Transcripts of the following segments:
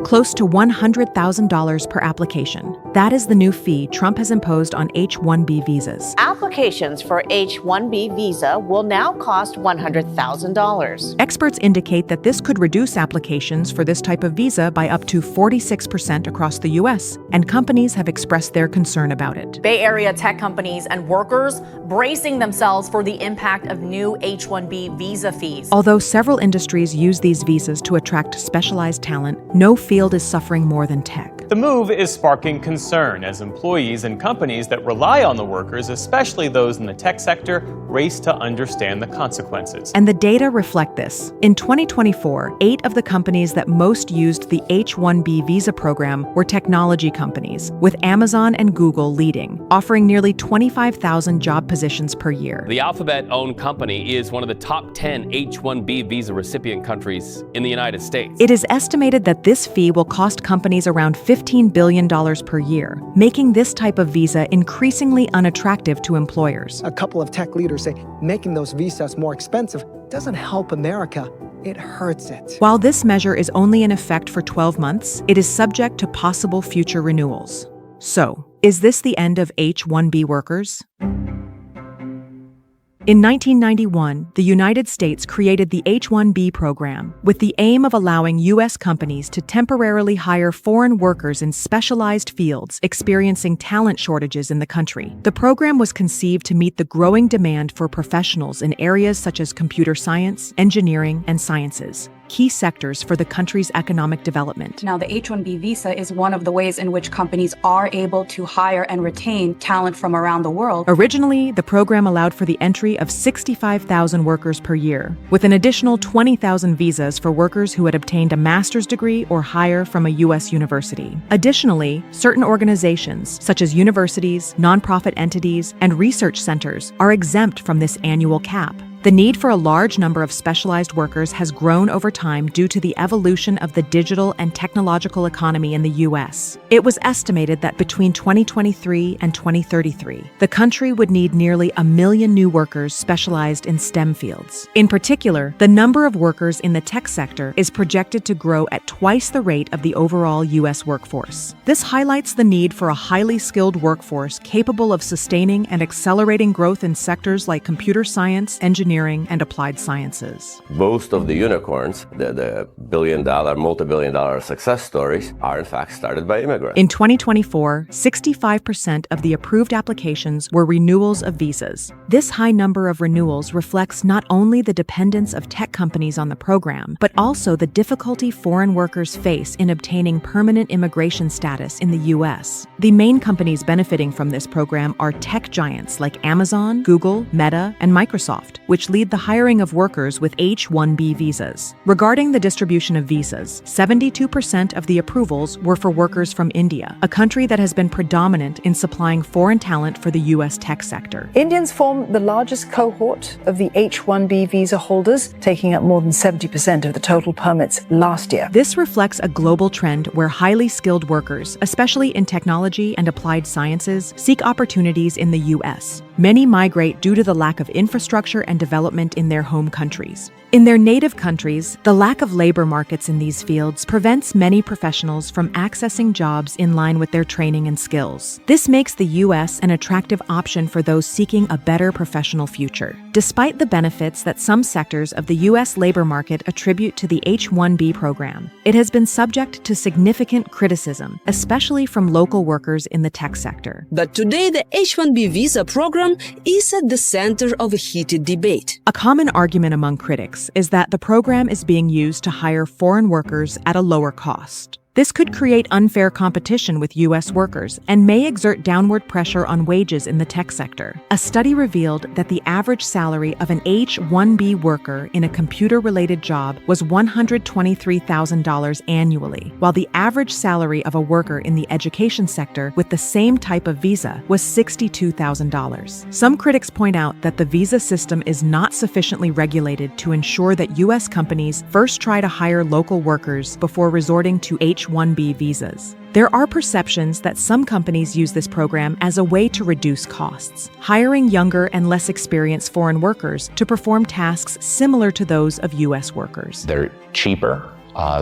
close to $100,000 per application. That is the new fee Trump has imposed on H-1B visas. Applications for H-1B visa will now cost $100,000. Experts indicate that this could reduce applications for this type of visa by up to 46% across the U.S., and companies have expressed their concern about it. Bay Area tech companies and workers bracing themselves for the impact of new H-1B visa fees. Although several industries use these visas to attract specialized talent, no field is suffering more than tech. The move is sparking concern as employees and companies that rely on the workers, especially those in the tech sector, race to understand the consequences. And the data reflect this. In 2024, 8 of the companies that most used the H-1B visa program were technology companies, with Amazon and Google leading, offering nearly 25,000 job positions per year. The Alphabet-owned company is one of the top 10 H-1B visa recipient countries in the United States. It is estimated that this fee will cost companies around $15 billion per year, making this type of visa increasingly unattractive to employers. A couple of tech leaders say making those visas more expensive doesn't help America. It hurts it. While this measure is only in effect for 12 months, it is subject to possible future renewals. So, is this the end of H-1B workers? In 1991, the United States created the H-1B program with the aim of allowing U.S. companies to temporarily hire foreign workers in specialized fields experiencing talent shortages in the country. The program was conceived to meet the growing demand for professionals in areas such as computer science, engineering, and sciences, key sectors for the country's economic development. Now, the H-1B visa is one of the ways in which companies are able to hire and retain talent from around the world. Originally, the program allowed for the entry of 65,000 workers per year, with an additional 20,000 visas for workers who had obtained a master's degree or higher from a U.S. university. Additionally, certain organizations, such as universities, nonprofit entities, and research centers, are exempt from this annual cap. The need for a large number of specialized workers has grown over time due to the evolution of the digital and technological economy in the U.S. It was estimated that between 2023 and 2033, the country would need nearly 1 million new workers specialized in STEM fields. In particular, the number of workers in the tech sector is projected to grow at twice the rate of the overall U.S. workforce. This highlights the need for a highly skilled workforce capable of sustaining and accelerating growth in sectors like computer science, engineering, and applied sciences. Most of the unicorns, the billion-dollar, multi-billion-dollar success stories, are in fact started by immigrants. In 2024, 65% of the approved applications were renewals of visas. This high number of renewals reflects not only the dependence of tech companies on the program, but also the difficulty foreign workers face in obtaining permanent immigration status in the U.S. The main companies benefiting from this program are tech giants like Amazon, Google, Meta, and Microsoft, which lead the hiring of workers with H-1B visas. Regarding the distribution of visas, 72% of the approvals were for workers from India, a country that has been predominant in supplying foreign talent for the U.S. tech sector. Indians form the largest cohort of the H-1B visa holders, taking up more than 70% of the total permits last year. This reflects a global trend where highly skilled workers, especially in technology and applied sciences, seek opportunities in the U.S. Many migrate due to the lack of infrastructure and development in their home countries. In their native countries, the lack of labor markets in these fields prevents many professionals from accessing jobs in line with their training and skills. This makes the U.S. an attractive option for those seeking a better professional future. Despite the benefits that some sectors of the U.S. labor market attribute to the H-1B program, it has been subject to significant criticism, especially from local workers in the tech sector. But today, the H-1B visa program is at the center of a heated debate. A common argument among critics is that the program is being used to hire foreign workers at a lower cost. This could create unfair competition with U.S. workers and may exert downward pressure on wages in the tech sector. A study revealed that the average salary of an H-1B worker in a computer-related job was $123,000 annually, while the average salary of a worker in the education sector with the same type of visa was $62,000. Some critics point out that the visa system is not sufficiently regulated to ensure that U.S. companies first try to hire local workers before resorting to H-1B visas. There are perceptions that some companies use this program as a way to reduce costs, hiring younger and less experienced foreign workers to perform tasks similar to those of U.S. workers. They're cheaper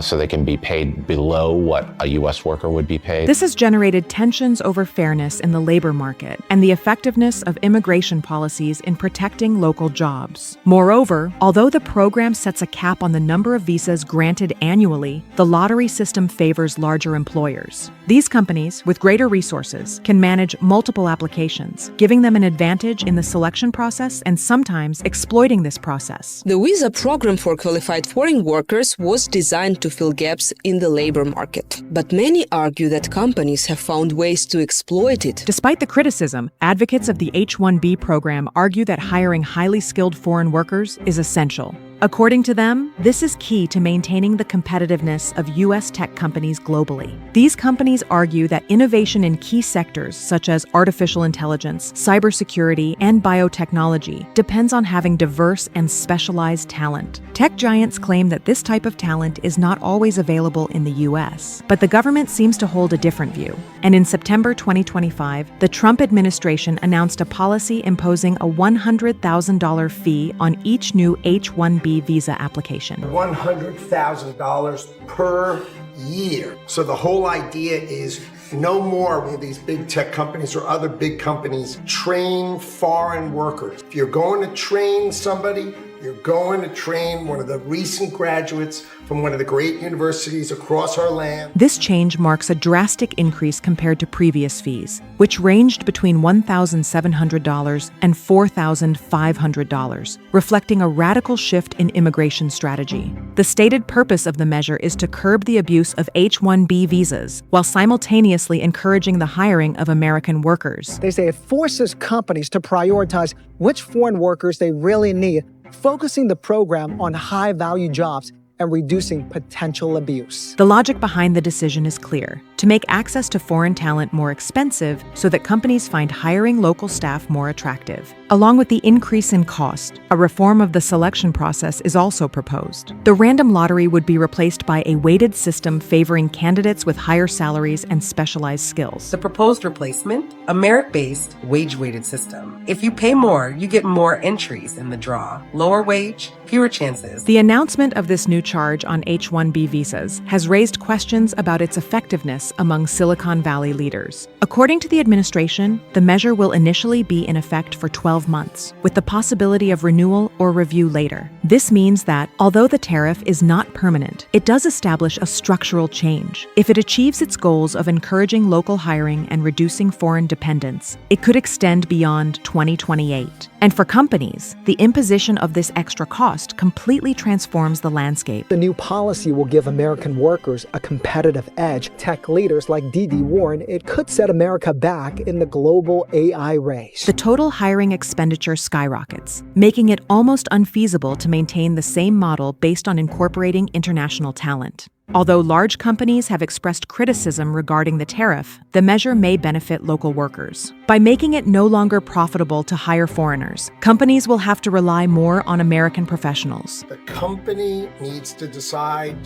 so they can be paid below what a U.S. worker would be paid. This has generated tensions over fairness in the labor market and the effectiveness of immigration policies in protecting local jobs. Moreover, although the program sets a cap on the number of visas granted annually, the lottery system favors larger employers. These companies, with greater resources, can manage multiple applications, giving them an advantage in the selection process and sometimes exploiting this process. The visa program for qualified foreign workers was designed to fill gaps in the labor market. But many argue that companies have found ways to exploit it. Despite the criticism, advocates of the H-1B program argue that hiring highly skilled foreign workers is essential. According to them, this is key to maintaining the competitiveness of U.S. tech companies globally. These companies argue that innovation in key sectors such as artificial intelligence, cybersecurity, and biotechnology depends on having diverse and specialized talent. Tech giants claim that this type of talent is not always available in the U.S., but the government seems to hold a different view. And in September 2025, the Trump administration announced a policy imposing a $100,000 fee on each new H-1B visa application. $100,000 per year. So the whole idea is no more will these big tech companies or other big companies train foreign workers. If you're going to train somebody, you're going to train one of the recent graduates from one of the great universities across our land. This change marks a drastic increase compared to previous fees, which ranged between $1,700 and $4,500, reflecting a radical shift in immigration strategy. The stated purpose of the measure is to curb the abuse of H-1B visas, while simultaneously encouraging the hiring of American workers. They say it forces companies to prioritize which foreign workers they really need, focusing the program on high-value jobs and reducing potential abuse. The logic behind the decision is clear: to make access to foreign talent more expensive so that companies find hiring local staff more attractive. Along with the increase in cost, a reform of the selection process is also proposed. The random lottery would be replaced by a weighted system favoring candidates with higher salaries and specialized skills. The proposed replacement, a merit-based, wage-weighted system. If you pay more, you get more entries in the draw. Lower wage, fewer chances. The announcement of this new charge on H-1B visas has raised questions about its effectiveness among Silicon Valley leaders. According to the administration, the measure will initially be in effect for 12 months, with the possibility of renewal or review later. This means that, although the tariff is not permanent, it does establish a structural change. If it achieves its goals of encouraging local hiring and reducing foreign dependence, it could extend beyond 2028. And for companies, the imposition of this extra cost completely transforms the landscape. The new policy will give American workers a competitive edge. Tech leaders like Dee warn it could set America back in the global AI race. The total hiring expenditure skyrockets, making it almost unfeasible to maintain the same model based on incorporating international talent. Although large companies have expressed criticism regarding the tariff, the measure may benefit local workers. By making it no longer profitable to hire foreigners, companies will have to rely more on American professionals. The company needs to decide,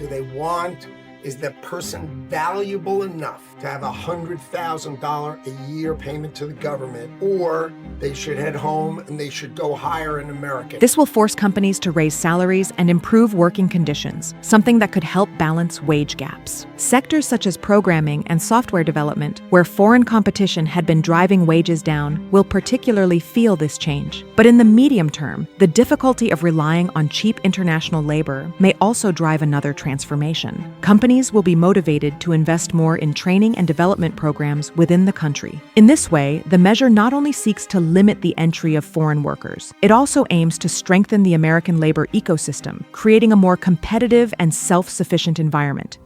is that person valuable enough to have a $100,000 a year payment to the government, or they should head home and they should go hire an American. This will force companies to raise salaries and improve working conditions, something that could help balance wage gaps. Sectors such as programming and software development, where foreign competition had been driving wages down, will particularly feel this change. But in the medium term, the difficulty of relying on cheap international labor may also drive another transformation. Companies will be motivated to invest more in training and development programs within the country. In this way, the measure not only seeks to limit the entry of foreign workers, it also aims to strengthen the American labor ecosystem, creating a more competitive and self-sufficient environment.